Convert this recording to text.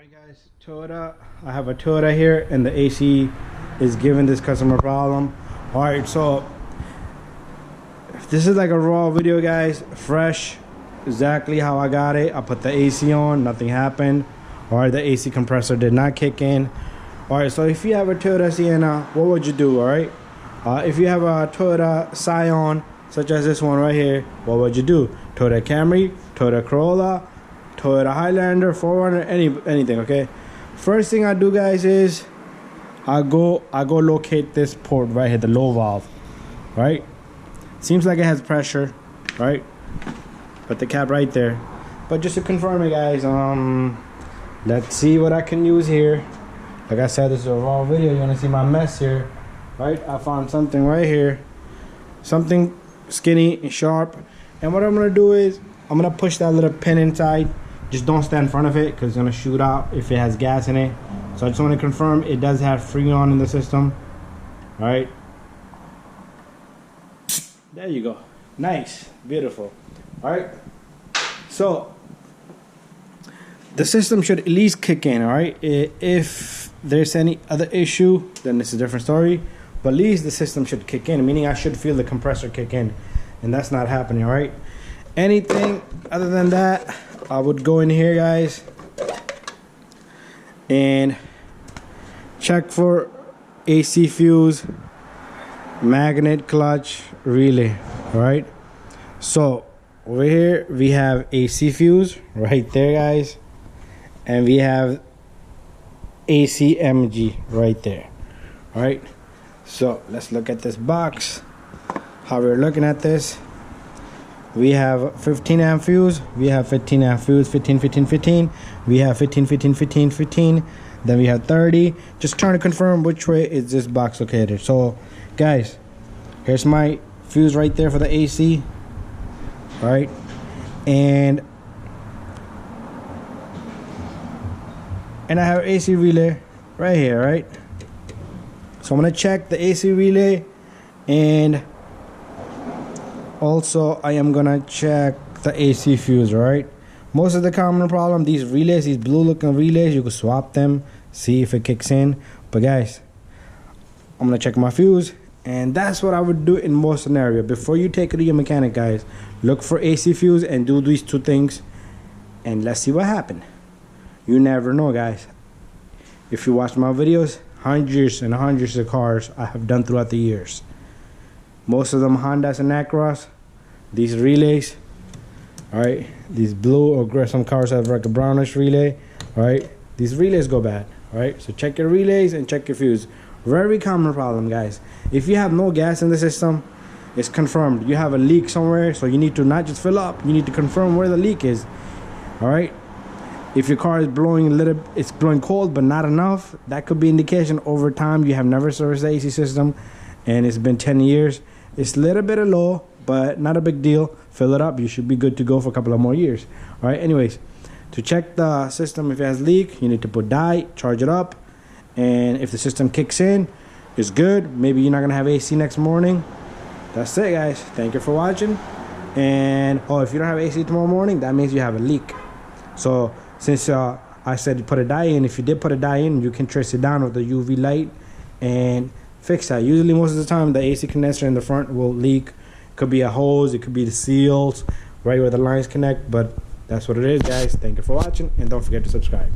Alright guys, Toyota. I have a Toyota here and the AC is giving this customer a problem. Alright, so this is like a raw video guys, fresh, exactly how I got it. I put the AC on, nothing happened. Alright, the AC compressor did not kick in. Alright, so if you have a Toyota Sienna, what would you do? Alright, if you have a Toyota Scion, such as this one right here, what would you do? Toyota Camry, Toyota Corolla, Toyota Highlander, 4Runner, anything. Okay, first thing I do guys is I go locate this port right here, the low valve. Right, seems like it has pressure, right? Put the cap right there. But just to confirm it guys, let's see what I can use here. Like I said, this is a raw video. You want to see my mess here, right? I found something right here, something skinny and sharp, and what I'm gonna do is I'm gonna push that little pin inside. Just don't stand in front of it because it's gonna shoot out if it has gas in it. So I just want to confirm it does have Freon in the system. All right, there you go. Nice, beautiful. All right, so the system should at least kick in. All right, if there's any other issue, then it's a different story, but at least the system should kick in, meaning I should feel the compressor kick in, and that's not happening. All right, anything other than that, I would go in here guys and check for AC fuse, magnet, clutch, relay. All right, so over here we have AC fuse right there guys, and we have ACMG right there. All right, so let's look at this box, how we're looking at this. We have 15 amp fuse, we have 15 amp fuse, 15, 15, 15. We have 15, 15, 15, 15. Then we have 30. Just trying to confirm which way is this box located. So guys, here's my fuse right there for the AC. All right, and I have AC relay right here, right? So I'm gonna check the AC relay, and also I am gonna check the AC fuse. All right, most of the common problem, these relays, these blue looking relays, you can swap them, see if it kicks in. But guys, I'm gonna check my fuse, and that's what I would do in most scenarios. Before you take it to your mechanic guys, look for AC fuse and do these two things, and let's see what happens. You never know guys. If you watch my videos, hundreds and hundreds of cars I have done throughout the years, most of them Hondas and Acros, these relays, all right, these blue or gray, some cars have like a brownish relay, all right, these relays go bad. All right, so check your relays and check your fuse. Very common problem guys. If you have no gas in the system, it's confirmed you have a leak somewhere, so you need to not just fill up, you need to confirm where the leak is. All right, if your car is blowing a little, it's blowing cold but not enough, that could be indication over time you have never serviced the AC system and it's been 10 years. It's a little bit low, but not a big deal. Fill it up, you should be good to go for a couple of more years. All right, anyways, to check the system if it has leak, you need to put dye, charge it up, and if the system kicks in, it's good. Maybe you're not gonna have AC next morning. That's it guys, thank you for watching. And if you don't have AC tomorrow morning, that means you have a leak. So since I said put a dye in, if you did put a dye in, you can trace it down with the UV light and fix that. Usually most of the time the AC condenser in the front will leak. Could be a hose, it could be the seals right where the lines connect, but that's what it is guys. Thank you for watching, and don't forget to subscribe.